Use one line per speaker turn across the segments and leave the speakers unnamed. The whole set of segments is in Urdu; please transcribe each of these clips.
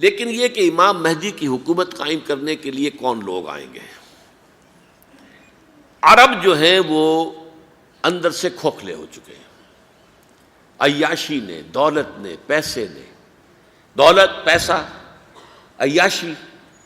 لیکن یہ کہ امام مہدی کی حکومت قائم کرنے کے لیے کون لوگ آئیں گے؟ عرب جو ہیں وہ اندر سے کھوکھلے ہو چکے ہیں، عیاشی نے، دولت نے، پیسے نے، دولت، پیسہ، عیاشی،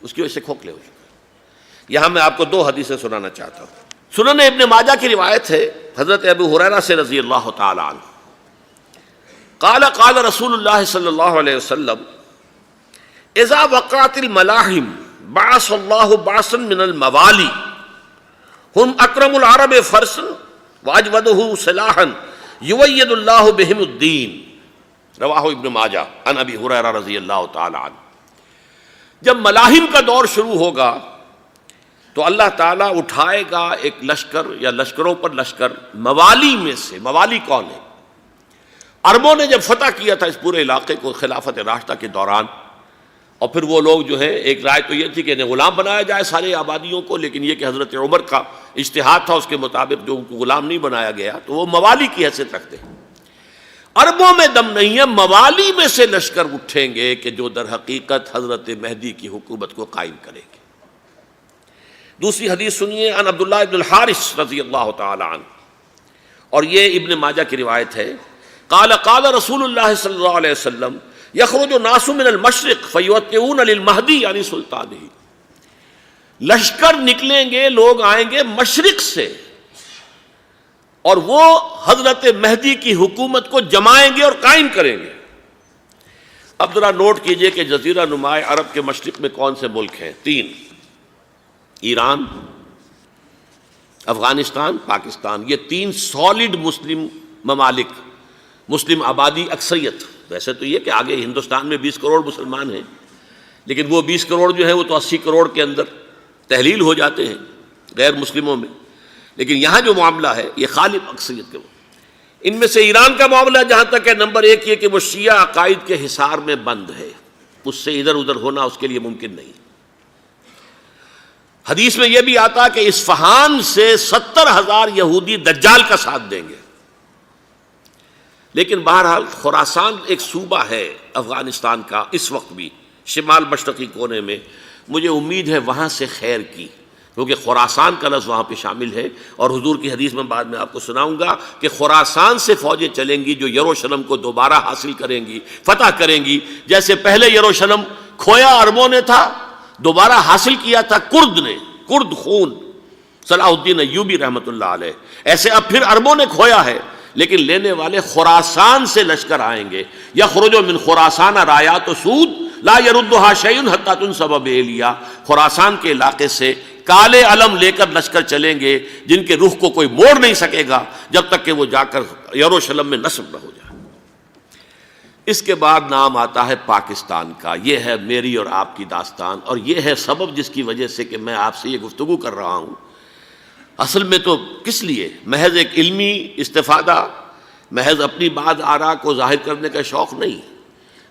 اس کی وجہ سے کھوکھلے ہو چکے ہیں۔ یہاں میں آپ کو دو حدیثیں سنانا چاہتا ہوں۔ سنن ابن ماجہ کی روایت ہے حضرت ابو ہریرہ سے رضی اللہ تعالی عنہ، قال قال رسول اللہ صلی اللہ علیہ وسلم اذا وقعت الملاحم بعث اللہ بعثا من الموالی ہم اکرم العرب فرسا واجودہ سلاحا یوید اللہ بہم الدین، رواہ ابن ماجہ عن ابی ہریرہ رضی اللہ تعالی عنہ۔ جب ملاحم کا دور شروع ہوگا تو اللہ تعالیٰ اٹھائے گا ایک لشکر یا لشکروں پر لشکر موالی میں سے۔ موالی کون ہے؟ عربوں نے جب فتح کیا تھا اس پورے علاقے کو خلافت راشدہ کے دوران، اور پھر وہ لوگ جو ہے، ایک رائے تو یہ تھی کہ انہیں غلام بنایا جائے سارے آبادیوں کو، لیکن یہ کہ حضرت عمر کا اجتہاد تھا، اس کے مطابق جو ان کو غلام نہیں بنایا گیا تو وہ موالی کی حیثیت رکھتے ہیں۔ عربوں میں دم نہیں ہے، موالی میں سے لشکر اٹھیں گے کہ جو در حقیقت حضرت مہدی کی حکومت کو قائم کریں گے۔ دوسری حدیث سنیے، عن عبداللہ ابن الحارث رضی اللہ تعالی عنہ، اور یہ ابن ماجہ کی روایت ہے، قال قال رسول اللہ صلی اللہ علیہ وسلم یخرج الناس من المشرق فیوطئون للمہدی یعنی سلطانہ، لشکر نکلیں گے، لوگ آئیں گے مشرق سے، اور وہ حضرت مہدی کی حکومت کو جمائیں گے اور قائم کریں گے۔ اب ذرا نوٹ کیجئے کہ جزیرہ نما عرب کے مشرق میں کون سے ملک ہیں؟ تین: ایران، افغانستان، پاکستان۔ یہ تین سالڈ مسلم ممالک، مسلم آبادی اکثریت۔ ویسے تو یہ کہ آگے ہندوستان میں 20 کروڑ مسلمان ہیں، لیکن وہ 20 کروڑ جو ہے وہ تو 80 کروڑ کے اندر تحلیل ہو جاتے ہیں غیر مسلموں میں، لیکن یہاں جو معاملہ ہے یہ غالب اکثریت کے۔ ان میں سے ایران کا معاملہ جہاں تک ہے، نمبر 1 یہ کہ وہ شیعہ عقائد کے حصار میں بند ہے، اس سے ادھر ادھر ہونا اس کے لیے ممکن نہیں۔ حدیث میں یہ بھی آتا کہ اصفہان سے 70,000 یہودی دجال کا ساتھ دیں گے۔ لیکن بہرحال خراسان ایک صوبہ ہے افغانستان کا اس وقت بھی، شمال مشرقی کونے میں، مجھے امید ہے وہاں سے خیر کی، کیونکہ خراسان کا لفظ وہاں پہ شامل ہے، اور حضور کی حدیث میں بعد میں آپ کو سناؤں گا کہ خراسان سے فوجیں چلیں گی جو یروشلم کو دوبارہ حاصل کریں گی، فتح کریں گی۔ جیسے پہلے یروشلم کھویا عربوں نے تھا، دوبارہ حاصل کیا تھا کرد نے، کرد خون صلاح الدین ایوبی رحمۃ اللہ علیہ، ایسے اب پھر عربوں نے کھویا ہے، لیکن لینے والے خراسان سے لشکر آئیں گے۔ یخرج من خراسان رایات سود لا یردھا شیء حتی تنصب بإیلیا، خراسان کے علاقے سے کالے علم لے کر لشکر چلیں گے جن کے رخ کو کوئی موڑ نہیں سکے گا جب تک کہ وہ جا کر یروشلم میں نصب نہ ہو جائے۔ اس کے بعد نام آتا ہے پاکستان کا۔ یہ ہے میری اور آپ کی داستان، اور یہ ہے سبب جس کی وجہ سے کہ میں آپ سے یہ گفتگو کر رہا ہوں۔ اصل میں تو کس لیے؟ محض ایک علمی استفادہ، محض اپنی بات آراء کو ظاہر کرنے کا شوق نہیں،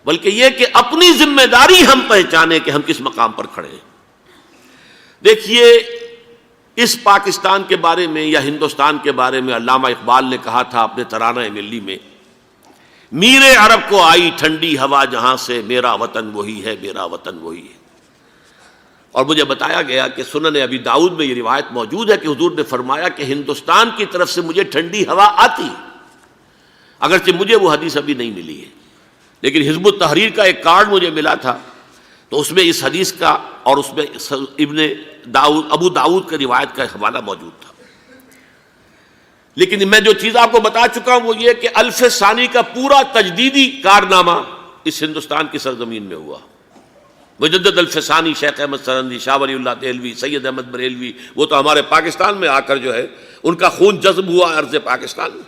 بلکہ یہ کہ اپنی ذمہ داری ہم پہچانیں کہ ہم کس مقام پر کھڑے ہیں۔ دیکھیے، اس پاکستان کے بارے میں یا ہندوستان کے بارے میں علامہ اقبال نے کہا تھا اپنے ترانہ ملی میں، میر عرب کو آئی ٹھنڈی ہوا جہاں سے، میرا وطن وہی ہے، میرا وطن وہی ہے۔ اور مجھے بتایا گیا کہ سنن ابی داؤد میں یہ روایت موجود ہے کہ حضور نے فرمایا کہ ہندوستان کی طرف سے مجھے ٹھنڈی ہوا آتی ہے، اگرچہ مجھے وہ حدیث ابھی نہیں ملی ہے، لیکن حزب التحریر کا ایک کارڈ مجھے ملا تھا، تو اس میں اس حدیث کا اور اس میں ابو داؤد کا روایت کا حوالہ موجود تھا۔ لیکن میں جو چیز آپ کو بتا چکا ہوں وہ یہ کہ الف ثانی کا پورا تجدیدی کارنامہ اس ہندوستان کی سرزمین میں ہوا۔ مجدد الف ثانی شیخ احمد سرندی، شاہ ولی اللہ دہلوی، سید احمد بریلوی، وہ تو ہمارے پاکستان میں آ کر جو ہے ان کا خون جذب ہوا ارض پاکستان میں۔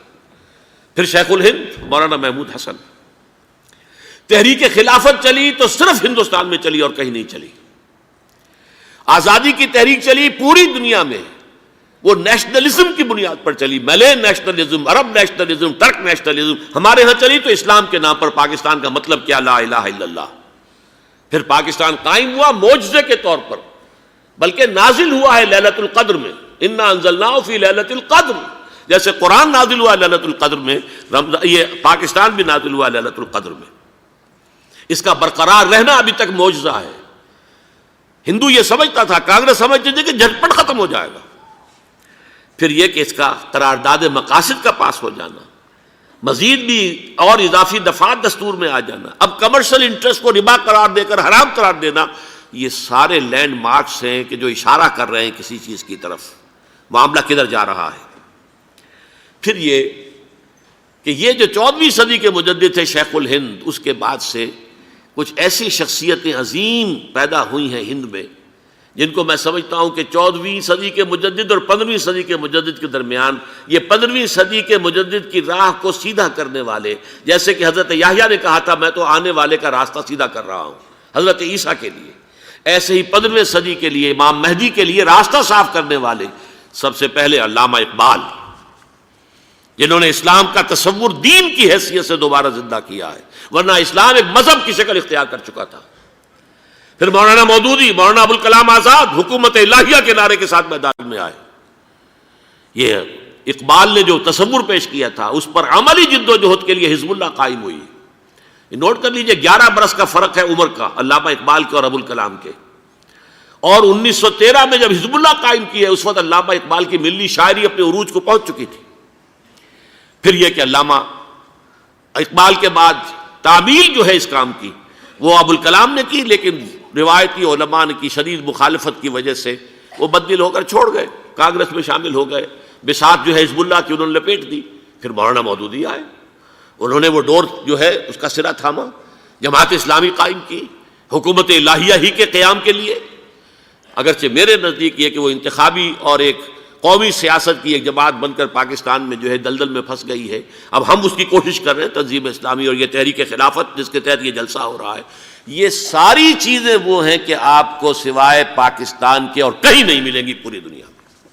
پھر شیخ الہند مولانا محمود حسن۔ تحریک خلافت چلی تو صرف ہندوستان میں چلی اور کہیں نہیں چلی۔ آزادی کی تحریک چلی پوری دنیا میں، وہ نیشنلزم کی بنیاد پر چلی، ملے نیشنلزم، عرب نیشنلزم، ترک نیشنلزم۔ ہمارے ہاں چلی تو اسلام کے نام پر، پاکستان کا مطلب کیا؟ لا الہ الا اللہ۔ پھر پاکستان قائم ہوا معجزے کے طور پر، بلکہ نازل ہوا ہے لیلۃ القدر میں، انا انزلناہ فی لیلۃ القدر، جیسے قرآن نازل ہوا لیلۃ القدر میں، یہ پاکستان بھی نازل ہوا لیلۃ القدر میں۔ اس کا برقرار رہنا ابھی تک معجزہ ہے۔ ہندو یہ سمجھتا تھا، کانگریس سمجھتی تھی کہ جھٹپٹ ختم ہو جائے گا۔ پھر یہ کہ اس کا قرارداد مقاصد کا پاس ہو جانا، مزید بھی اور اضافی دفعات دستور میں آ جانا، اب کمرشل انٹرسٹ کو ربا قرار دے کر حرام قرار دینا، یہ سارے لینڈ مارکس ہیں کہ جو اشارہ کر رہے ہیں کسی چیز کی طرف، معاملہ کدھر جا رہا ہے۔ پھر یہ کہ یہ جو 14ویں صدی کے مجدد تھے شیخ الہند، اس کے بعد سے کچھ ایسی شخصیتیں عظیم پیدا ہوئی ہیں ہند میں، جن کو میں سمجھتا ہوں کہ 14ویں صدی کے مجدد اور 15ویں صدی کے مجدد کے درمیان یہ 15ویں صدی کے مجدد کی راہ کو سیدھا کرنے والے، جیسے کہ حضرت یحییٰ نے کہا تھا میں تو آنے والے کا راستہ سیدھا کر رہا ہوں حضرت عیسیٰ کے لیے، ایسے ہی 15ویں صدی کے لیے امام مہدی کے لیے راستہ صاف کرنے والے سب سے پہلے علامہ اقبال، جنہوں نے اسلام کا تصور دین کی حیثیت سے دوبارہ زندہ کیا ہے، ورنہ اسلام ایک مذہب کی شکل اختیار کر چکا تھا۔ پھر مولانا مودودی، مولانا ابوالکلام آزاد حکومت الہیہ کے نعرے کے ساتھ میدان میں آئے۔ یہ اقبال نے جو تصور پیش کیا تھا اس پر عملی جد و جہد کے لیے حزب اللہ قائم ہوئی۔ نوٹ کر لیجئے 11 برس کا فرق ہے عمر کا علامہ اقبال کے اور ابوالکلام کے، اور 1913 میں جب حزب اللہ قائم کی ہے اس وقت علامہ اقبال کی ملی شاعری اپنے عروج کو پہنچ چکی تھی۔ پھر یہ کہ علامہ اقبال کے بعد تعمیل جو ہے اس کام کی وہ ابوالکلام نے کی، لیکن روایتی علماء نے کی شدید مخالفت کی وجہ سے وہ بددل ہو کر چھوڑ گئے، کانگریس میں شامل ہو گئے، بساط جو ہے حزب اللہ کی انہوں نے لپیٹ دی۔ پھر مولانا مودودی آئے، انہوں نے وہ ڈور جو ہے اس کا سرا تھاما، جماعت اسلامی قائم کی حکومت الہیہ ہی کے قیام کے لیے۔ اگرچہ میرے نزدیک یہ کہ وہ انتخابی اور ایک قومی سیاست کی ایک جماعت بن کر پاکستان میں جو ہے دلدل میں پھنس گئی ہے، اب ہم اس کی کوشش کر رہے ہیں، تنظیم اسلامی اور یہ تحریک خلافت جس کے تحت یہ جلسہ ہو رہا ہے، یہ ساری چیزیں وہ ہیں کہ آپ کو سوائے پاکستان کے اور کہیں نہیں ملیں گی پوری دنیا میں۔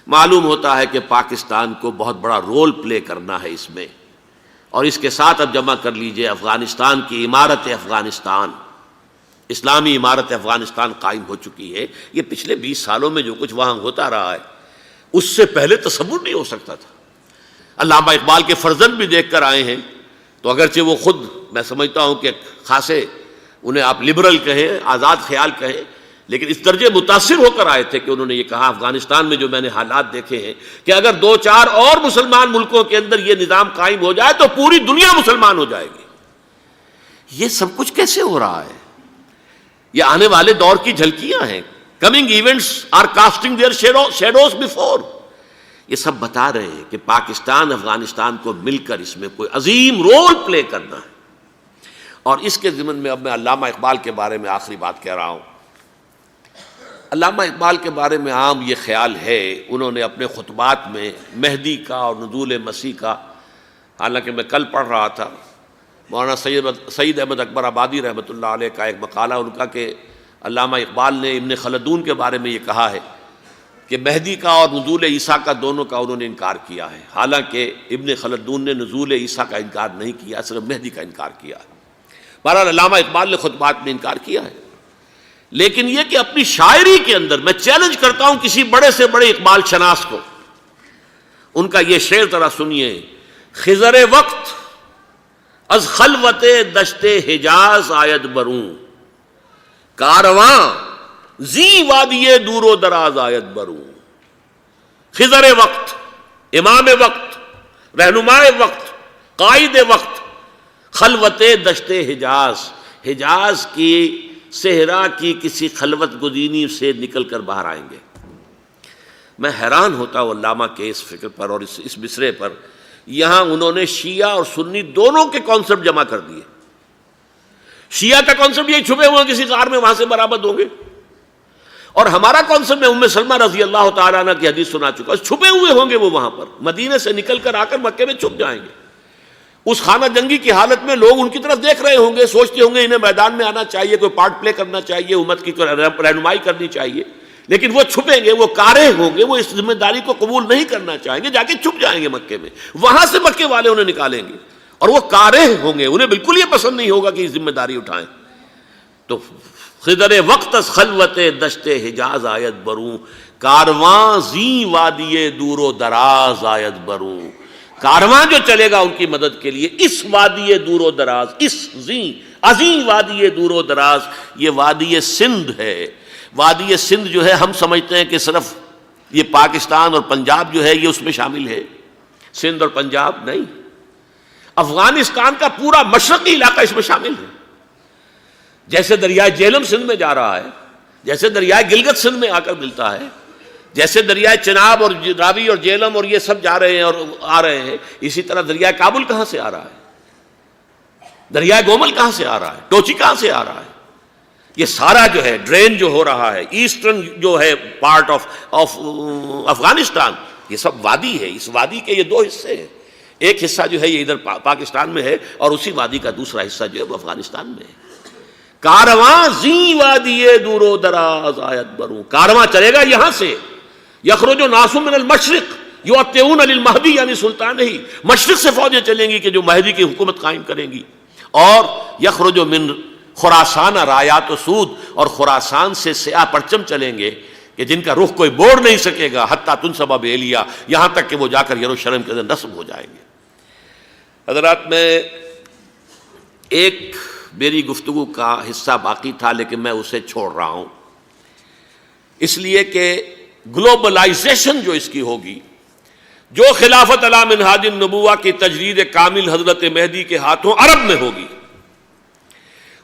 معلوم ہوتا ہے کہ پاکستان کو بہت بڑا رول پلے کرنا ہے اس میں، اور اس کے ساتھ اب جمع کر لیجئے افغانستان کی عمارت افغانستان، اسلامی عمارت افغانستان قائم ہو چکی ہے۔ یہ پچھلے 20 سالوں میں جو کچھ وہاں ہوتا رہا ہے اس سے پہلے تصور نہیں ہو سکتا تھا۔ علامہ اقبال کے فرزند بھی دیکھ کر آئے ہیں، تو اگرچہ وہ خود میں سمجھتا ہوں کہ خاصے انہیں آپ لبرل کہیں، آزاد خیال کہیں، لیکن اس درجے متاثر ہو کر آئے تھے کہ انہوں نے یہ کہا افغانستان میں جو میں نے حالات دیکھے ہیں کہ اگر 2-4 اور مسلمان ملکوں کے اندر یہ نظام قائم ہو جائے تو پوری دنیا مسلمان ہو جائے گی۔ یہ سب کچھ کیسے ہو رہا ہے؟ یہ آنے والے دور کی جھلکیاں ہیں۔ Coming events are casting their shadows before. یہ سب بتا رہے ہیں کہ پاکستان افغانستان کو مل کر اس میں کوئی عظیم رول پلے کرنا ہے۔ اور اس کے ضمن میں اب میں علامہ اقبال کے بارے میں آخری بات کہہ رہا ہوں۔ علامہ اقبال کے بارے میں عام یہ خیال ہے، انہوں نے اپنے خطبات میں مہدی کا اور نزول مسیح کا، حالانکہ میں کل پڑھ رہا تھا مولانا سید احمد اکبر آبادی رحمۃ اللہ علیہ کا ایک مقالہ ان کا کہ علامہ اقبال نے ابن خلدون کے بارے میں یہ کہا ہے کہ مہدی کا اور نزول عیسیٰ کا دونوں کا انہوں نے انکار کیا ہے، حالانکہ ابن خلدون نے نزول عیسیٰ کا انکار نہیں کیا، صرف مہدی کا انکار کیا ہے۔ بہرحال علامہ اقبال نے خطبات میں انکار کیا ہے، لیکن یہ کہ اپنی شاعری کے اندر میں چیلنج کرتا ہوں کسی بڑے سے بڑے اقبال شناس کو، ان کا یہ شعر ذرا سنیے: خضر وقت از خلوت دشت حجاز آید بروں، کارواں زی وادی دور و دراز آید بروں۔ خضر وقت، امام وقت، رہنمائے وقت، قائد وقت، خلوت دشت حجاز، حجاز کی صحرا کی کسی خلوت گزینی سے نکل کر باہر آئیں گے۔ میں حیران ہوتا ہوں علامہ کے اس فکر پر اور اس مصرے پر۔ یہاں انہوں نے شیعہ اور سنی دونوں کے کانسیپٹ جمع کر دیے۔ شیعہ کا کانسیپٹ یہی چھپے ہوئے کسی غار میں وہاں سے برآمد ہوں گے، اور ہمارا کانسیپٹ میں ام سلمہ رضی اللہ تعالیٰ عنہ کی حدیث سنا چکا، چھپے ہوئے ہوں گے وہ وہاں پر، مدینے سے نکل کر آ کر مکے میں چھپ جائیں گے۔ اس خانہ جنگی کی حالت میں لوگ ان کی طرف دیکھ رہے ہوں گے، سوچتے ہوں گے انہیں میدان میں آنا چاہیے، کوئی پارٹ پلے کرنا چاہیے، امت کی رہنمائی کرنی چاہیے، لیکن وہ چھپیں گے، وہ کارے ہوں گے، وہ اس ذمہ داری کو قبول نہیں کرنا چاہیں گے، جا کے چھپ جائیں گے مکے میں، وہاں سے مکے والے انہیں نکالیں گے، اور وہ کارے ہوں گے، انہیں بالکل یہ پسند نہیں ہوگا کہ یہ ذمہ داری اٹھائیں۔ تو خضر وقت از خلوت دشت حجاز آیت بروں، کارواں زی وادی دور و دراز آیت بروں۔ کارواں جو چلے گا ان کی مدد کے لیے اس وادی دور و دراز، اس زی عظیم وادی دور و دراز، یہ وادی سندھ ہے۔ وادی سندھ جو ہے ہم سمجھتے ہیں کہ صرف یہ پاکستان اور پنجاب جو ہے یہ اس میں شامل ہے، سندھ اور پنجاب نہیں، افغانستان کا پورا مشرقی علاقہ اس میں شامل ہے۔ جیسے دریائے جہلم سندھ میں جا رہا ہے، جیسے دریائے گلگت سندھ میں آ کر ملتا ہے، جیسے دریائے چناب اور راوی اور جہلم اور یہ سب جا رہے ہیں اور آ رہے ہیں، اسی طرح دریائے کابل کہاں سے آ رہا ہے، دریائے گومل کہاں سے آ رہا ہے، ٹوچی کہاں سے آ رہا ہے، یہ سارا جو ہے ڈرین جو ہو رہا ہے ایسٹرن جو ہے پارٹ آف افغانستان، یہ سب وادی ہے۔ اس وادی کے یہ دو حصے ہیں، ایک حصہ جو ہے یہ ادھر پاکستان میں ہے اور اسی وادی کا دوسرا حصہ جو ہے وہ افغانستان میں ہے۔ کارواں زی وادی دور و دراز آیت بروں، کارواں چلے گا یہاں سے، یخرج ناس من المشرق یؤتون للمہدی یعنی سلطان ہی، مشرق سے فوجیں چلیں گی کہ جو مہدی کی حکومت قائم کریں گی، اور یخرج من خراسان رایات و سود، اور خراسان سے سیاہ پرچم چلیں گے کہ جن کا رخ کوئی موڑ نہیں سکے گا، حتیٰ تنصب بإیلیا، یہاں تک کہ وہ جا کر یروشلم کے اندر نصب ہو جائیں گے۔ حضرات، میں ایک میری گفتگو کا حصہ باقی تھا لیکن میں اسے چھوڑ رہا ہوں، اس لیے کہ گلوبلائزیشن جو اس کی ہوگی، جو خلافت علی منہاج النبوہ کی تجدید کامل حضرت مہدی کے ہاتھوں عرب میں ہوگی،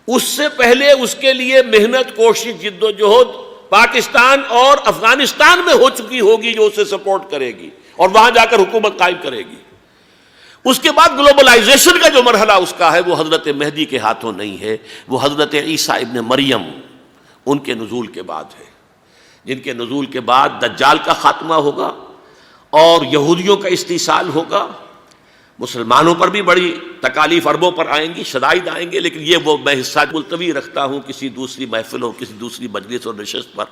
اس سے پہلے اس کے لیے محنت، کوشش، جد و جہد پاکستان اور افغانستان میں ہو چکی ہوگی جو اسے سپورٹ کرے گی اور وہاں جا کر حکومت قائم کرے گی۔ اس کے بعد گلوبلائزیشن کا جو مرحلہ اس کا ہے وہ حضرت مہدی کے ہاتھوں نہیں ہے، وہ حضرت عیسیٰ ابن مریم ان کے نزول کے بعد ہے، جن کے نزول کے بعد دجال کا خاتمہ ہوگا اور یہودیوں کا استیصال ہوگا۔ مسلمانوں پر بھی بڑی تکالیف عربوں پر آئیں گی، شدائد آئیں گے، لیکن یہ وہ میں حصہ ملتوی رکھتا ہوں کسی دوسری محفل اور کسی دوسری مجلس اور نشست پر۔